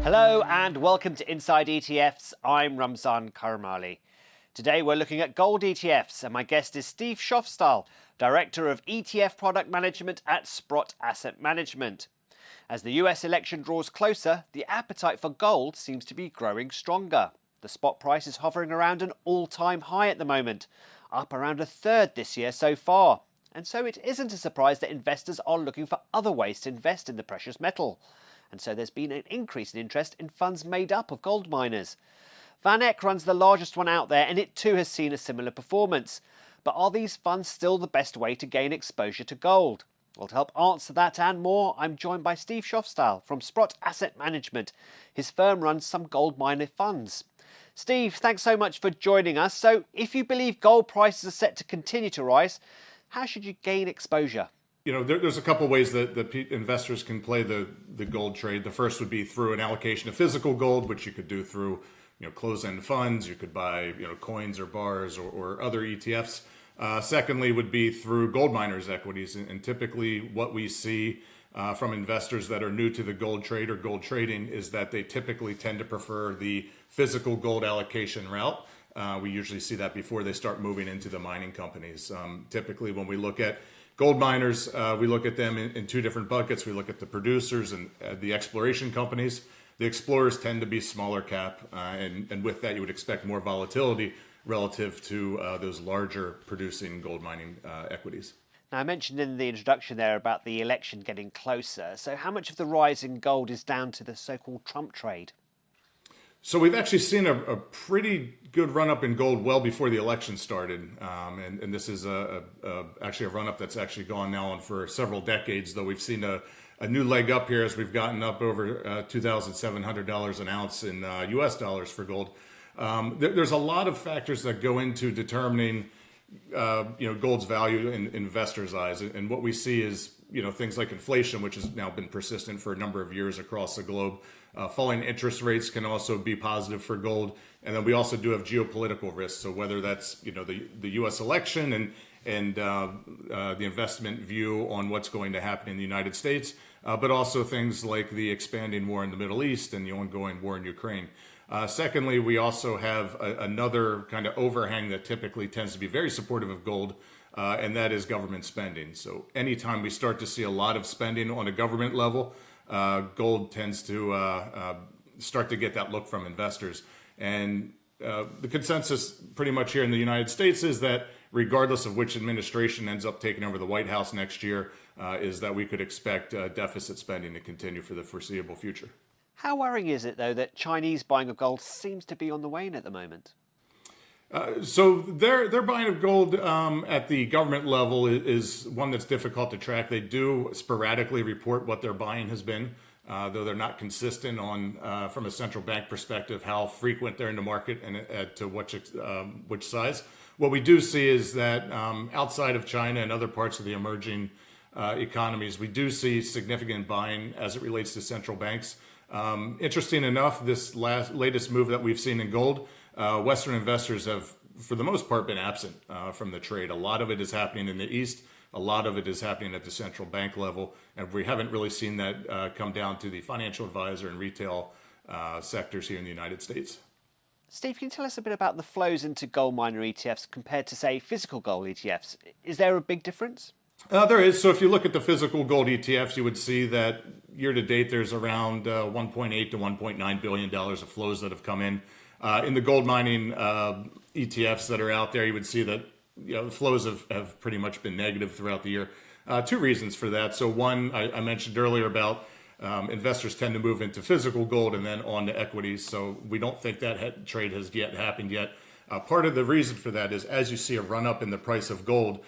Hello and welcome to Inside ETFs. I'm Ramzan Karamali. Today we're looking at gold ETFs and my guest is Steve Schoffstall, Director of ETF Product Management at Sprott Asset Management. As the US election draws closer, the appetite for gold seems to be growing stronger. The spot price is hovering around an all-time high at the moment, up around a third this year so far. And so it isn't a surprise that investors are looking for other ways to invest in the precious metal. And so there's been an increase in interest in funds made up of gold miners. Van Eck runs the largest one out there and it too has seen a similar performance. But are these funds still the best way to gain exposure to gold? Well, to help answer that and more, I'm joined by Steve Schoffstall from Sprott Asset Management. His firm runs some gold miner funds. Steve, thanks so much for joining us. So if you believe gold prices are set to continue to rise, how should you gain exposure? You know, there's a couple ways that investors can play the gold trade. The first would be through an allocation of physical gold, which you could do through, closed-end funds. You could buy, coins or bars or other ETFs. Secondly, would be through gold miners' equities. And typically what we see from investors that are new to the gold trade or gold trading is that they typically tend to prefer the physical gold allocation route. We usually see that before they start moving into the mining companies. Typically when we look at gold miners, we look at them in two different buckets. We look at the producers and the exploration companies. The explorers tend to be smaller cap, and with that you would expect more volatility relative to those larger producing gold mining equities. Now, I mentioned in the introduction there about the election getting closer. So how much of the rise in gold is down to the so-called Trump trade? So we've actually seen a pretty good run-up in gold well before the election started. And this is actually a run-up that's actually gone now on for several decades, though we've seen a new leg up here as we've gotten up over $2,700 an ounce in US dollars for gold. There's a lot of factors that go into determining gold's value in investors' eyes. And what we see is, things like inflation, which has now been persistent for a number of years across the globe. Falling interest rates can also be positive for gold. And then we also do have geopolitical risks. So whether that's, the U.S. election and the investment view on what's going to happen in the United States, but also things like the expanding war in the Middle East and the ongoing war in Ukraine. Secondly, we also have another kind of overhang that typically tends to be very supportive of gold, and that is government spending. So anytime we start to see a lot of spending on a government level, gold tends to start to get that look from investors. And the consensus pretty much here in the United States is that regardless of which administration ends up taking over the White House next year, is that we could expect deficit spending to continue for the foreseeable future. How worrying is it, though, that Chinese buying of gold seems to be on the wane at the moment? So their buying of gold at the government level is one that's difficult to track. They do sporadically report what their buying has been, though they're not consistent on, from a central bank perspective, how frequent they're in the market and to which size. What we do see is that outside of China and other parts of the emerging economies, we do see significant buying as it relates to central banks. Interesting enough, this latest move that we've seen in gold, Western investors have, for the most part, been absent from the trade. A lot of it is happening in the East. A lot of it is happening at the central bank level. And we haven't really seen that come down to the financial advisor and retail sectors here in the United States. Steve, can you tell us a bit about the flows into gold miner ETFs compared to, say, physical gold ETFs? Is there a big difference? There is. So if you look at the physical gold ETFs, you would see that year to date, there's around $1.8 to $1.9 billion of flows that have come in. In the gold mining ETFs that are out there, you would see that the flows have pretty much been negative throughout the year. Two reasons for that. So one, I mentioned earlier about investors tend to move into physical gold and then on to equities. So we don't think that trade has yet happened yet. Part of the reason for that is as you see a run up in the price of gold,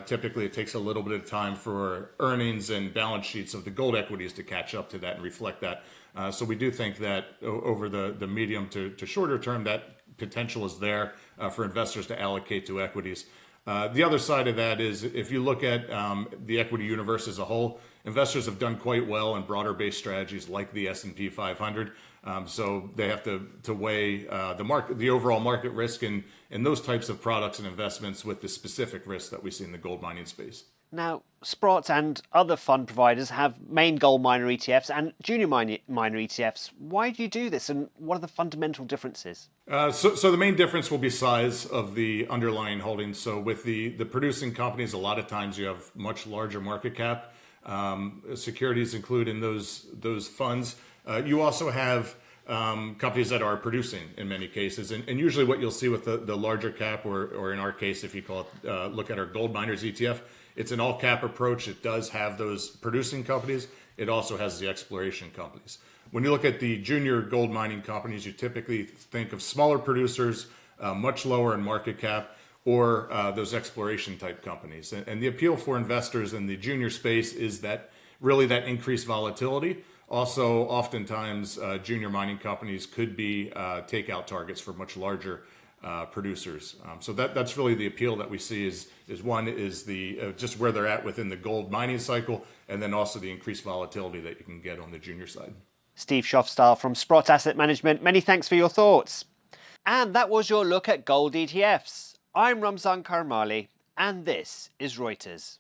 typically it takes a little bit of time for earnings and balance sheets of the gold equities to catch up to that and reflect that. So we do think that over the medium to shorter term, that potential is there for investors to allocate to equities. The other side of that is if you look at the equity universe as a whole, investors have done quite well in broader based strategies like the S&P 500. So they have to weigh the overall market risk in those types of products and investments with the specific risks that we see in the gold mining space. Now, Sprott and other fund providers have main gold miner ETFs and junior miner ETFs. Why do you do this, and what are the fundamental differences? So the main difference will be size of the underlying holdings. So with the producing companies, a lot of times you have much larger market cap. Securities include in those funds. You also have companies that are producing in many cases, and usually what you'll see with the larger cap, or in our case, if you call it, look at our gold miners ETF, it's an all cap approach. It does have those producing companies. It also has the exploration companies. When you look at the junior gold mining companies, you typically think of smaller producers, much lower in market cap, or those exploration type companies. And the appeal for investors in the junior space is that really that increased volatility. Also, oftentimes, junior mining companies could be takeout targets for much larger producers. So that's really the appeal that we see is one is the just where they're at within the gold mining cycle, and then also the increased volatility that you can get on the junior side. Steve Schoffstall from Sprott Asset Management, many thanks for your thoughts. And that was your look at gold ETFs. I'm Ramzan Karmali, and this is Reuters.